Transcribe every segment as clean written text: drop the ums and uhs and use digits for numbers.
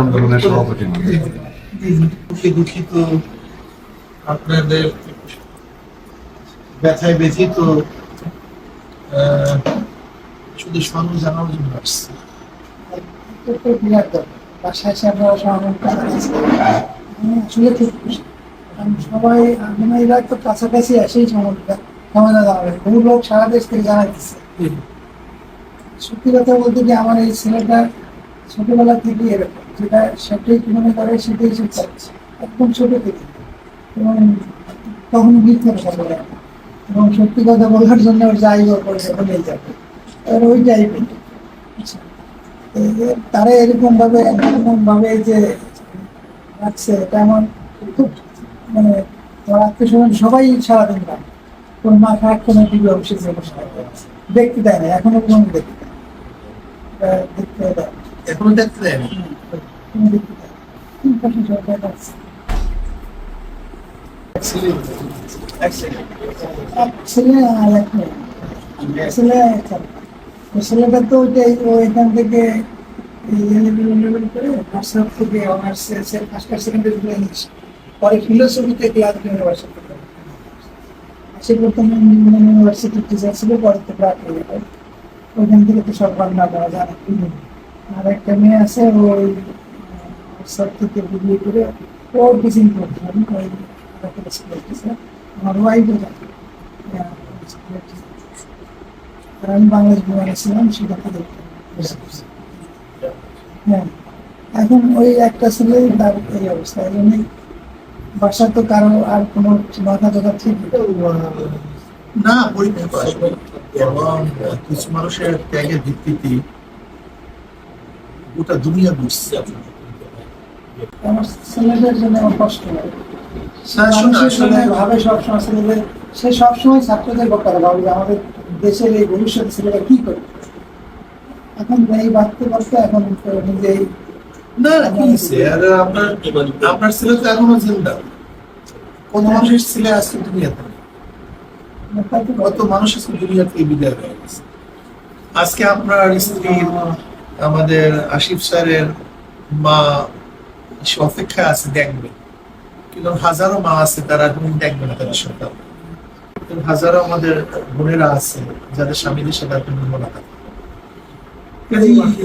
আন্দোলনের সভাপতি দুঃখিত, আপনাদের ব্যথায় ব্যথিত, শুধু স্মরণ জানানোর জন্য আসছে। বাসায় আসলে খুব খুশি, সবাই মানে এরা তো কাছাকাছি এসেই সমস্যা সমাধান হবে। বহু লোক সারা দেশ থেকে জানাইতেছে। সত্যি কথা বলতে কি, আমার এই ছেলেটা ছোটবেলা থেকে এরকম, যেটা সেটাই মনে করে সেটাই সে চাচ্ছে, একদম ছোট থেকে। এবং তখন মিথ্যে কথা বলে না, এবং সত্যি কথা বলার জন্য যাই করে বলেই যাবে, ওই টাইপের। তারা এরকম ভাবে যে রাখছে, এটা আমার খুব মানে আত্মীয় স্বজন সবাই সারাদিন পায়। কোন মাথা কোনো টিভি অফিসে দেখতে দেয় না, এখনো কোনো দেখতে দেয়, এখনো দেখতে দেয় না। ছেলেটা তো এখান থেকে পরে ফিলোসফিতে ক্লাস ইউনিভার্সিটি টিচার ছিল, পরে তো ওইখান থেকে তো সব বাংলা করা যায়। আর একটা মেয়ে আছে, ওই সব থেকে বিয়ে করে ও টিচিং করতে আমার ওয়াইফও জানি। আমি বাংলাদেশ বিমানে ছিলাম, সেটা থেকে হ্যাঁ, এখন ওই একটা ছেলেই তার এই অবস্থা। এই জন্যই বাসা তো কারো আর কোনো মাথা টাথা ঠিক না, পরীক্ষা এবং কিছু মানুষের ত্যাগের ভিত্তিতে গোটা দুনিয়া বুঝছে। আমার ছেলেদের জন্য আমার কষ্ট লাগে। ভাবে সবসময় ছেলেদের, সে সবসময় ছাত্রদের ব্যাপারে ভাবে যে আমাদের দেশের এই ভবিষ্যৎ ছেলেরা কি করে। এখন এই বাড়তে বাড়তে এখন নিজেই না আপনার ছেলে তো এখনো জিন্দা। কত মানুষের ছেলে আসছে দুনিয়াতে, কত মানুষ আজকে দুনিয়া থেকে বিদায় হয়ে গেছে। আজকে আপনার স্ত্রী, আমাদের আসিফ স্যারের মা সে অপেক্ষায় আছে, দেখবে। কিন্তু হাজারো মা আছে তারা এখন দেখবে না তাদের সন্তান। হাজারো আমাদের বোনেরা আছে যাদের স্বামীদের সাথে আপনি মোলাকাত।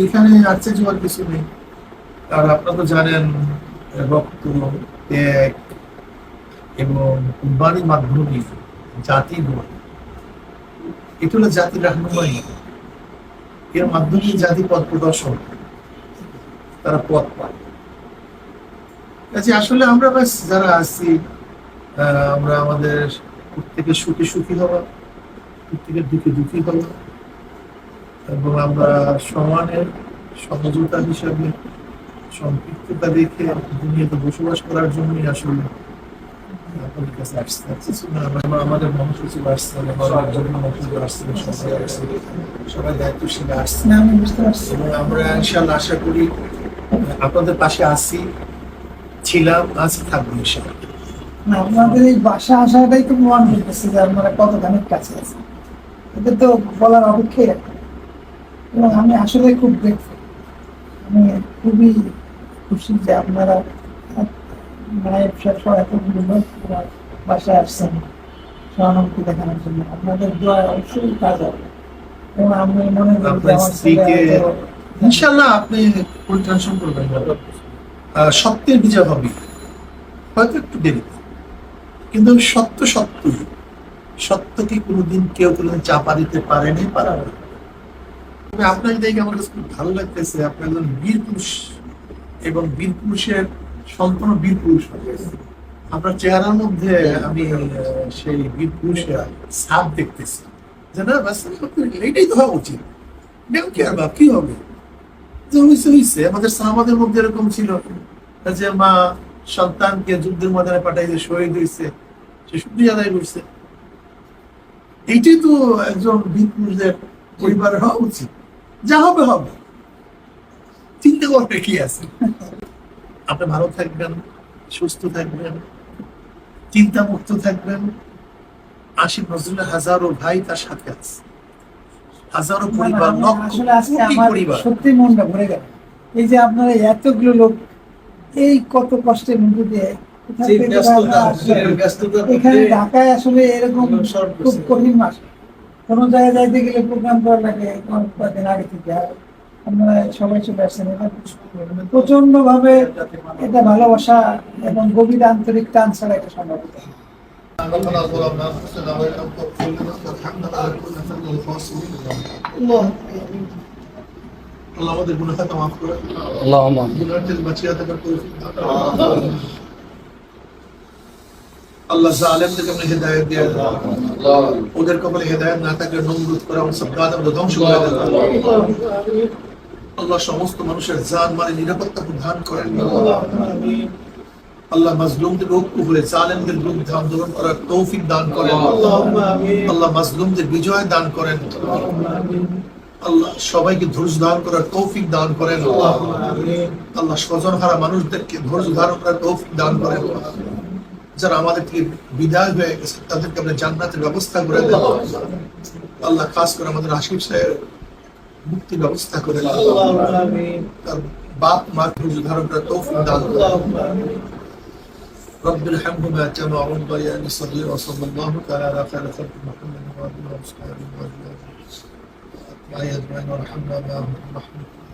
এখানে আছে যাওয়ার কিছু নেই। আর আপনারা তো জানেন, রক্ত, ত্যাগ এবং কুরবানির মাধ্যমে জাতি গড়ে, এটা হলো জাতির রাহনুমাই। এর মাধ্যমে জাতি পথ প্রদর্শন, তারা পথ পায়। আসলে আমরা বাস যারা আছি, আমরা আমাদের প্রত্যেকের সুখে সুখী হওয়া, প্রত্যেকের দুঃখে দুঃখী হওয়া, এবং আমরা সমানের সমঝোতা হিসাবে সম্পৃক্ততা দেখে দুনিয়াতে বসবাস করার জন্যই আসলে আপনাদের কাছে আসছে। আমাদের মহাসচিব আসছেন, সবাই দায়িত্বশীল আসছে। এবং আমরা ইনশাল্লাহ আশা করি আপনাদের পাশে আছি, ছিলাম, আছি, থাকবো ইনশাল্লাহ। আপনাদের এই বাসা আসাটাই তো প্রমাণ করতেছে যে আপনারা কতখানি কাছে আছে। এটা তো বলার অপেক্ষাই রাখে। এবং আমি আসলে খুব গ্রেটফুল, আমি খুবই খুশি যে আপনারা মায়ের এতগুলো লোক বাসায় আসছেন সহানুভূতি দেখানোর জন্য। আপনাদের দোয়া অবশ্যই কাজ হবে, এবং আমি মনে করি ইনশাল্লাহ আপনি কোনো টেনশন করবেন না, সত্যের বিজয় হবে, হয়তো একটু দেরিতে, কিন্তু সত্য সত্যই। সত্যকে কোনোদিন কেউ কোনোদিন চাপা দিতে পারেনি, পারাবে। তবে আপনাকে দেখে আমার কাছে খুব ভালো লাগতেছে, আপনি একজন বীর পুরুষ, এবং বীর পুরুষের সম্পূর্ণ বীর পুরুষ। আপনার চেহারার মধ্যে আমি সেই বীর পুরুষের ছাপ দেখতেছি, যে না এইটাই তো হওয়া উচিত। কি আর কি হবে, যে হয়েছে আমাদের সাহাবাদের মধ্যে এরকম ছিল যে মা সন্তানকে যুদ্ধের ময়দানে পাঠাইছে, শহীদ হয়েছে, সে শুকরিয়া আদায় করছে। এইটাই তো একজন বীর পুরুষদের পরিবারের হওয়া উচিত। যা হবে হবে, চিন্তা করবে কি আছে। আপনি ভালো থাকবেন, সুস্থ থাকবেন, চিন্তা মুক্ত থাকবেন। আশিক নজরুলের হাজারো ভাই তার সাথে আছে, হাজারো পরিবার, লক্ষ আসলে আজকে কোটি আমার পরিবার। সত্যি মনটা ভরে গেল। এই যে আপনারা এতগুলো লোক এই কত কষ্টের মধ্যে দিয়ে কোথা যে থেকে ব্যস্ততা, আপনারা আসলেন? এই ব্যস্ততার মধ্যে এখানে ঢাকায় আসলে এরকম সব খুব কঠিন মাস, কোনো জায়গায় যাইতে গেলে প্রোগ্রাম করা লাগে কয়েকদিন আগে থেকে। আর আপনারা সবাই চলে আসছেন, এটা প্রচন্ড ভাবে এটা ভালোবাসা এবং গভীর আন্তরিক টান ছাড়া এটা সম্ভব হতো না। ربنا ظلمنا انفسنا وان لم تغفر لنا وترحمنا لنكونن من الخاسرين. আল্লাহ আমাদের গুনাহকে মাফ করে, اللهم গুনাহ থেকে বাঁচিয়ে থাকার তৌফিক দান করুন। আল্লাহ জালেমদেরকে আপনি হেদায়েত দিয়ে দেন, ওদের কপালে হেদায়েত না থাকলে নমরুদ করে আমার সব কাজ আমরা ধ্বংস করে দেন। আল্লাহ সমস্ত মানুষের জান মানে নিরাপত্তা প্রদান করেন। আল্লাহ মাজলুমদের ঐক্য হয়ে জালেমদের বিরুদ্ধে আন্দোলন করার তৌফিক দান করেন। আল্লাহ মাজলুমদের বিজয় দান করেন। আল্লাহ সবাইকে ধৈর্য ধারণ করার তৌফিক দান করেন। আল্লাহ স্বজনহারা মানুষদেরকে ধৈর্য ধারণ করার তৌফিক দান করেন। যারা আমাদের থেকে বিদায় হয়ে গেছে তাদেরকে আমরা জান্নাতের ব্যবস্থা করে দেন। আল্লাহ খাস করে আমাদের আশিফ সাহেব মুক্তি ব্যবস্থা করে দেন। তার বাপ মা ধৈর্য ধারণ করার তৌফিক দান করেন। رب ارحمهما كما ربياني صغيرا وصلى الله تعالى على خير خلق محمد وعلى اله وصحبه وسلم وارحمنا معهم برحمتك